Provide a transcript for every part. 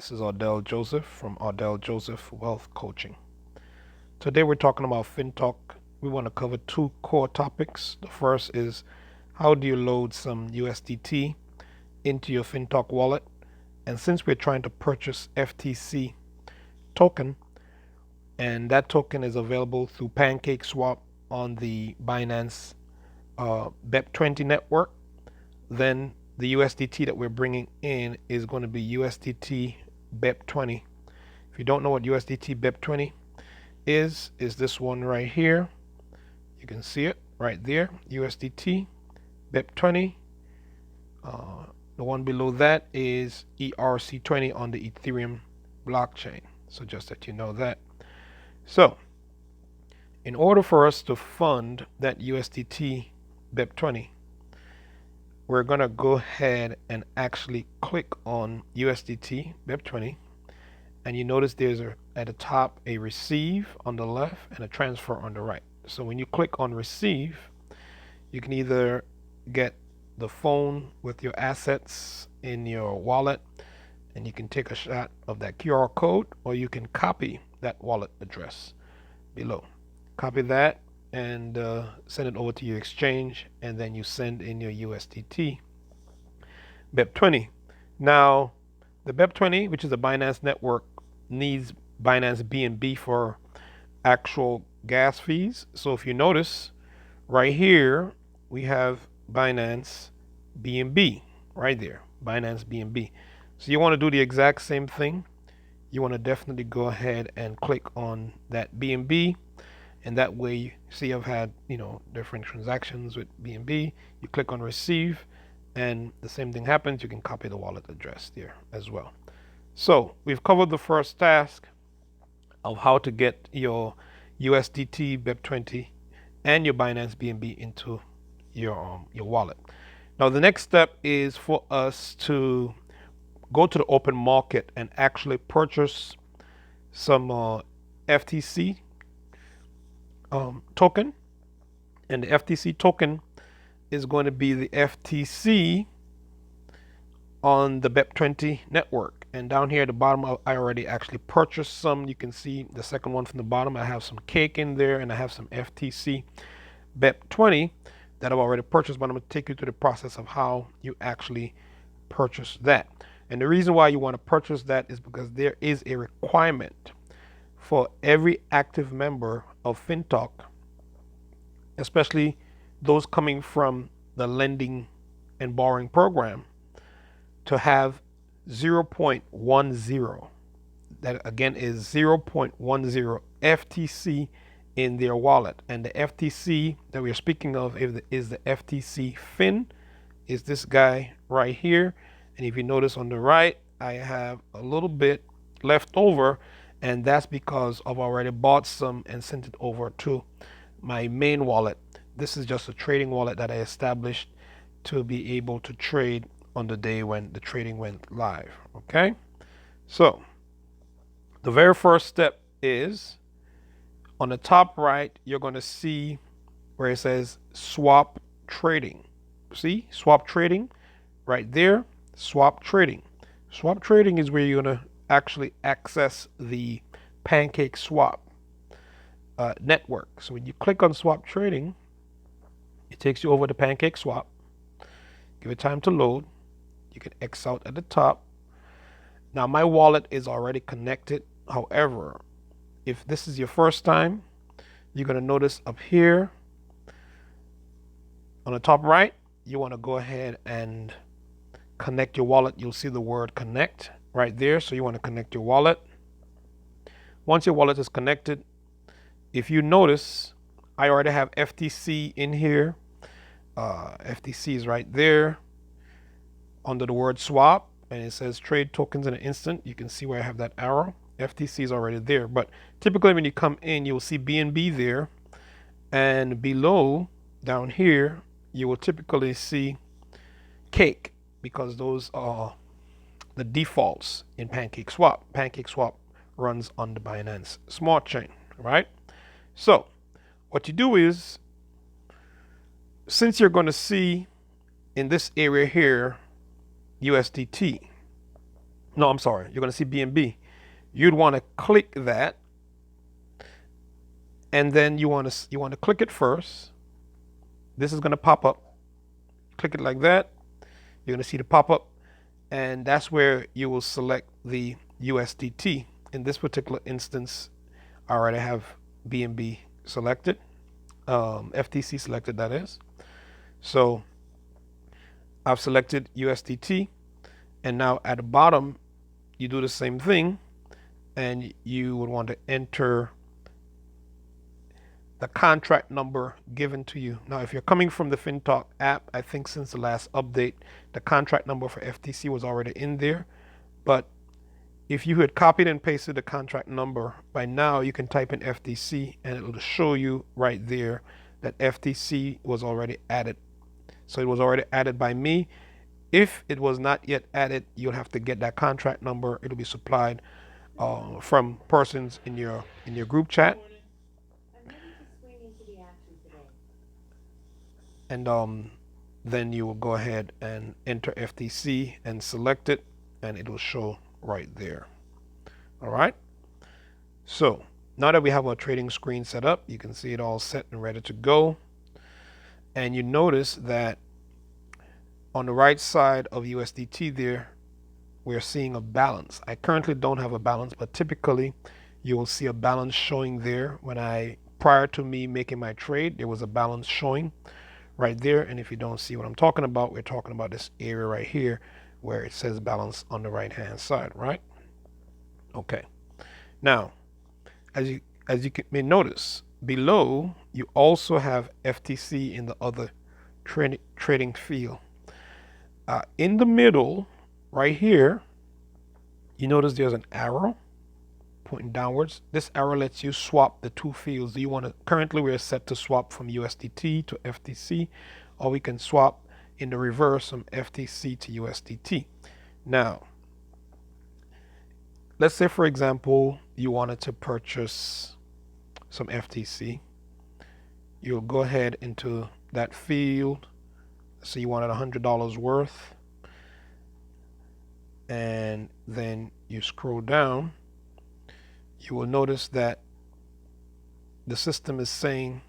This is Ardell Joseph from Ardell Joseph Wealth Coaching. Today we're talking about FinTocH. We want to cover two core topics. The first is how do you load some USDT into your FinTocH wallet? And since we're trying to purchase FTC token, and that token is available through PancakeSwap on the Binance Bep20 network, then the USDT that we're bringing in is going to be USDT Bep20. If you don't know what USDT Bep20 is this one right here. You can see it right there, USDT Bep20. The one below that is ERC20 on the Ethereum blockchain. So just that you know that. So in order for us to fund that USDT Bep20, we're going to go ahead and actually click on USDT Bep20, and you notice there's at the top a receive on the left and a transfer on the right. So when you click on receive, you can either get the phone with your assets in your wallet and you can take a shot of that QR code, or you can copy that wallet address below. Copy that and send it over to your exchange, and then you send in your USDT Bep20. Now the Bep20, which is a Binance network, needs Binance BNB for actual gas fees. So if you notice right here, we have Binance BNB right there, Binance BNB. So you want to do the exact same thing. You want to definitely go ahead and click on that BNB, and that way you see I've had different transactions with BNB. You click on receive and the same thing happens. You can copy the wallet address there as well. So we've covered the first task of how to get your USDT Bep20 and your Binance BNB into your wallet. Now the next step is for us to go to the open market and actually purchase some FTC token, and the FTC token is going to be the FTC on the Bep20 network. And down here at the bottom, I already actually purchased some. You can see the second one from the bottom. I have some cake in there, and I have some FTC Bep20 that I've already purchased, but I'm going to take you through the process of how you actually purchase that. And the reason why you want to purchase that is because there is a requirement for every active member of FinTocH, especially those coming from the lending and borrowing program, to have 0.10. That again is 0.10 FTC in their wallet. And the FTC that we're speaking of is the FTC Fin, is this guy right here. And if you notice on the right, I have a little bit left over, and that's because I've already bought some and sent it over to my main wallet. This is just a trading wallet that I established to be able to trade on the day when the trading went live. Okay, so the very first step is on the top right, you're going to see where it says swap trading. See, swap trading right there. Swap trading. Swap trading is where you're going to actually access the PancakeSwap network. So when you click on swap trading, it takes you over to PancakeSwap. Give it time to load. You can X out at the top. Now my wallet is already connected. However, if this is your first time, you're going to notice up here on the top right, you want to go ahead and connect your wallet. You'll see the word connect right there. So you want to connect your wallet. Once your wallet is connected, if you notice, I already have FTC in here. FTC is right there under the word swap, and it says trade tokens in an instant. You can see where I have that arrow. FTC is already there, but typically when you come in, you'll see BNB there, and below down here you will typically see cake, because those are the defaults in PancakeSwap. PancakeSwap runs on the Binance Smart Chain, right? So what you do is, since you're going to see in this area here USDT, No, I'm sorry. You're going to see BNB. You'd want to click that, and then you want to click it first. This is going to pop up. Click it like that. You're going to see the pop up, and that's where you will select the USDT. In this particular instance, I already have BNB selected, FTC selected, that is. So I've selected USDT, and now at the bottom, you do the same thing, and you would want to enter the contract number given to you. Now, if you're coming from the FinTocch app, I think since the last update, the contract number for FTC was already in there. But if you had copied and pasted the contract number, by now you can type in FTC and it will show you right there that FTC was already added. So it was already added by me. If it was not yet added, you'll have to get that contract number. It'll be supplied from persons in your group chat. And then you will go ahead and enter FTC and select it, and it will show right there. All right. So now that we have our trading screen set up, you can see it all set and ready to go. And you notice that on the right side of USDT there, we're seeing a balance. I currently don't have a balance, but typically you will see a balance showing there. Prior to me making my trade, there was a balance showing right there. And if you don't see what I'm talking about, we're talking about this area right here where it says balance on the right hand side, right? Okay. Now, as you may notice, below you also have FTC in the other trading field. In the middle right here, you notice there's an arrow pointing downwards. This arrow lets you swap the two fields. Currently we're set to swap from USDT to FTC, or we can swap in the reverse from FTC to USDT. Now, let's say, for example, you wanted to purchase some FTC. You'll go ahead into that field. So you wanted $100 worth. And then you scroll down. You will notice that the system is saying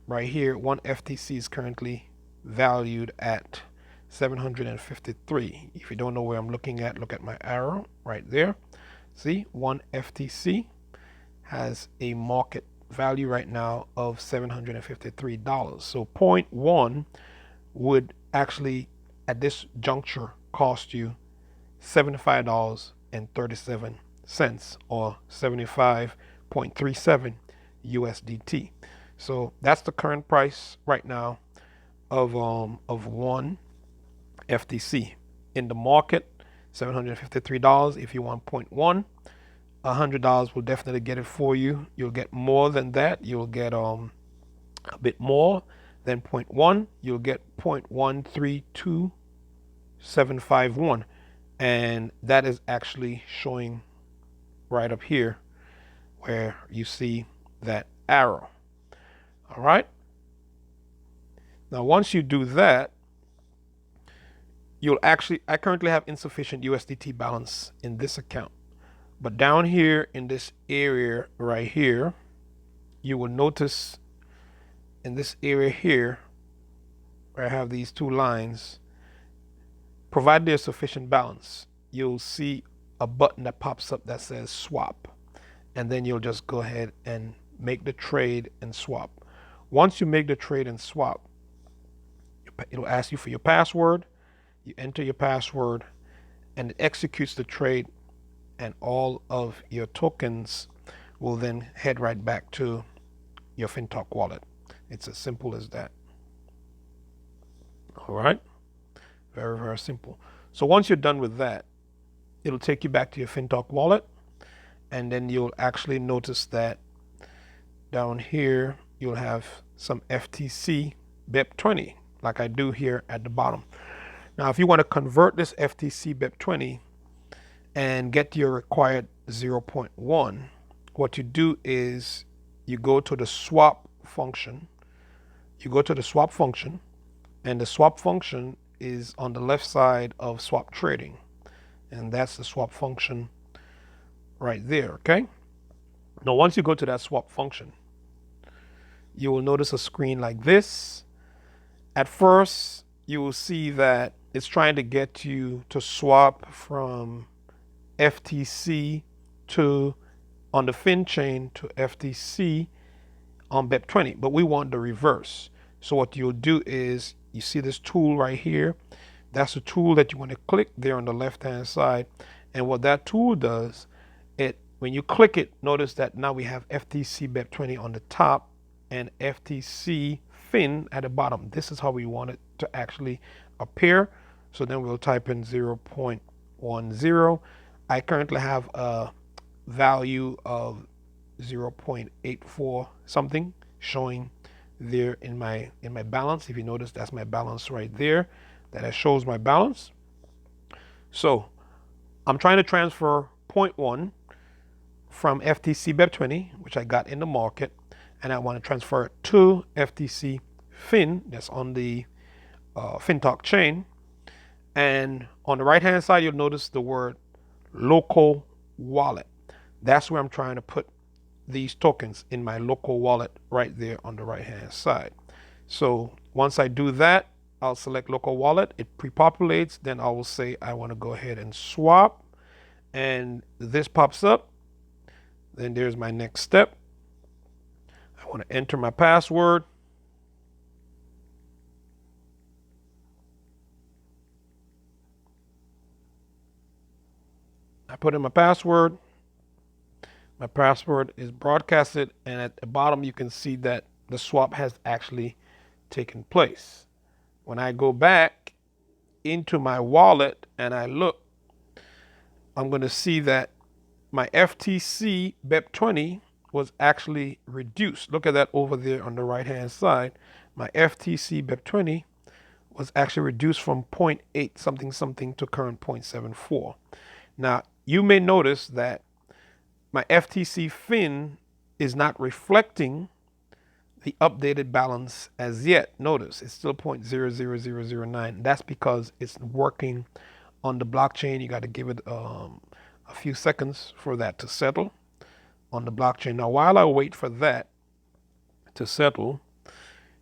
right here, one FTC is currently valued at 753. If you don't know where I'm looking at, look at my arrow right there. See, one FTC has a market value right now of $753. So 0.1 would actually at this juncture cost you $75.37 or 75.37 USDT. So that's the current price right now of one FTC in the market. $753. If you want 0.1, $100 will definitely get it for you. You'll get more than that. You'll get a bit more than 0.1. You'll get 0.132751, and that is actually showing right up here where you see that arrow. All right. Now, once you do that, I currently have insufficient USDT balance in this account. But down here in this area right here, you will notice in this area here, where I have these two lines, provided there's sufficient balance, you'll see a button that pops up that says swap. And then you'll just go ahead and make the trade and swap. Once you make the trade and swap, it'll ask you for your password. You enter your password and it executes the trade, and all of your tokens will then head right back to your FinTocch wallet. It's as simple as that. All right. Very, very simple. So once you're done with that, it'll take you back to your FinTocch wallet, and then you'll actually notice that down here you'll have some FTC Bep20, like I do here at the bottom. Now, if you want to convert this FTC Bep20 and get your required 0.1, what you do is you go to the swap function. You go to the swap function, and the swap function is on the left side of swap trading. And that's the swap function right there, okay? Now, once you go to that swap function, you will notice a screen like this. At first, you will see that it's trying to get you to swap from FTC to on the fin chain to FTC on Bep20, but we want the reverse. So what you'll do is, you see this tool right here. That's the tool that you want to click there on the left hand side. And what that tool does, when you click it, notice that now we have FTC Bep20 on the top and FTC fin at the bottom. This is how we want it to actually appear. So then we'll type in 0.10. I currently have a value of 0.84 something showing there in my balance. If you notice, that's my balance right there. That shows my balance. So I'm trying to transfer 0.1 from FTC Bep20, which I got in the market, and I want to transfer it to FTC Fin, that's on the FINTOCH chain. And on the right hand side, you'll notice the word local wallet. That's where I'm trying to put these tokens, in my local wallet right there on the right hand side. So once I do that, I'll select local wallet. It pre-populates. Then I will say I want to go ahead and swap, and this pops up. Then there's my next step. I want to enter my password. I put in my password. My password is broadcasted, and at the bottom you can see that the swap has actually taken place. When I go back into my wallet and I look, I'm going to see that my FTC Bep20 was actually reduced. Look at that over there on the right hand side. My FTC Bep20 was actually reduced from 0.8 something something to current 0.74. Now you may notice that my FTC fin is not reflecting the updated balance as yet. Notice it's still 0.000009. That's because it's working on the blockchain. You got to give it a few seconds for that to settle on the blockchain. Now, while I wait for that to settle,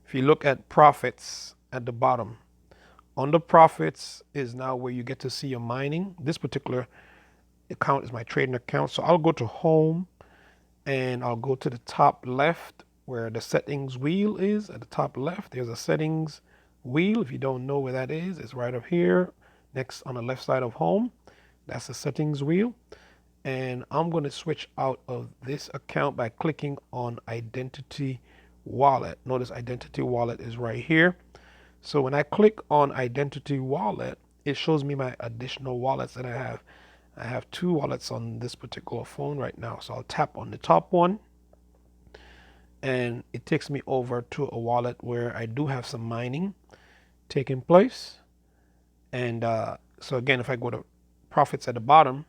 if you look at profits at the bottom, on the profits is now where you get to see your mining. This particular account is my trading account. So I'll go to home, and I'll go to the top left where the settings wheel is. At the top left, there's a settings wheel. If you don't know where that is, it's right up here next on the left side of home. That's the settings wheel. And I'm going to switch out of this account by clicking on identity wallet. Notice identity wallet is right here. So when I click on identity wallet, it shows me my additional wallets that I have. I have two wallets on this particular phone right now. So I'll tap on the top one, and it takes me over to a wallet where I do have some mining taking place. And so again, if I go to profits at the bottom,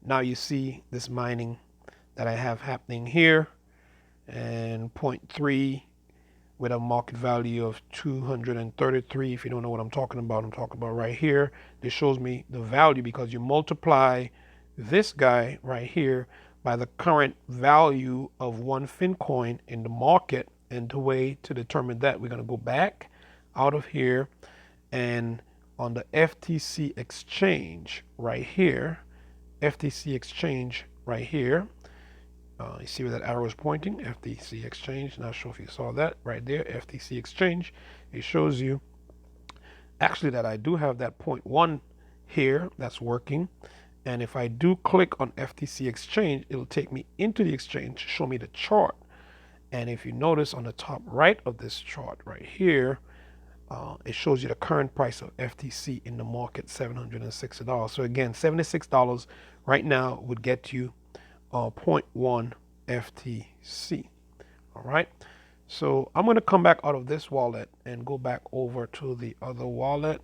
now you see this mining that I have happening here, and 0.3 with a market value of 233. If you don't know what I'm talking about right here. This shows me the value because you multiply this guy right here by the current value of one FinCoin in the market. And the way to determine that, we're going to go back out of here, and on the FTC exchange right here, FTC exchange right here, you see where that arrow is pointing, FTC exchange. Not sure if you saw that right there, FTC exchange. It shows you actually that I do have that 0.1 here that's working. And if I do click on FTC exchange, it'll take me into the exchange to show me the chart. And if you notice on the top right of this chart right here, it shows you the current price of FTC in the market, $760. So again, $76 right now would get you 0.1 FTC. All right. So I'm going to come back out of this wallet and go back over to the other wallet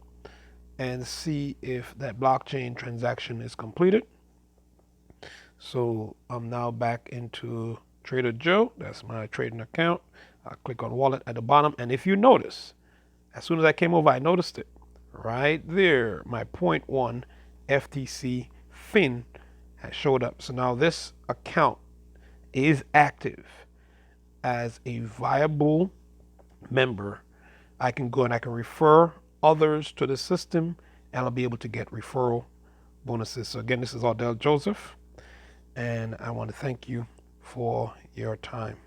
and see if that blockchain transaction is completed. So I'm now back into Trader Joe. That's my trading account. I click on wallet at the bottom. And if you notice, as soon as I came over, I noticed it right there, my 0.1 FTC fin has showed up. So now this account is active as a viable member. I can go and I can refer others to the system, and I'll be able to get referral bonuses. So again, this is Ardell Joseph, and I want to thank you for your time.